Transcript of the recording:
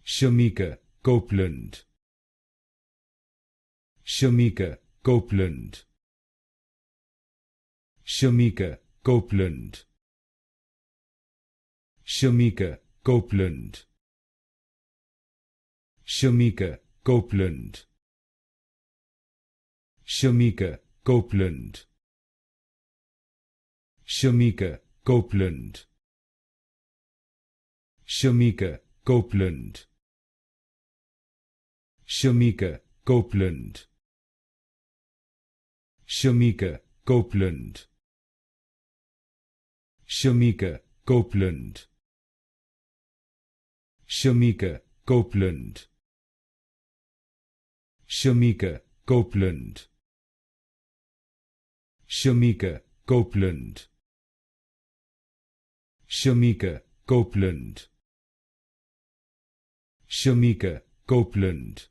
Shemekia Copeland. Shemekia Copeland. Shemekia Copeland. Shemekia Copeland. Shemekia Copeland. Shemekia Copeland. Shemekia Copeland. Shemekia Copeland. Shemekia Copeland. Shemekia Copeland. Shemekia Copeland. Shemekia Copeland. Shemekia Copeland. Shemekia Copeland. Shemekia Copeland. Shemekia Copeland.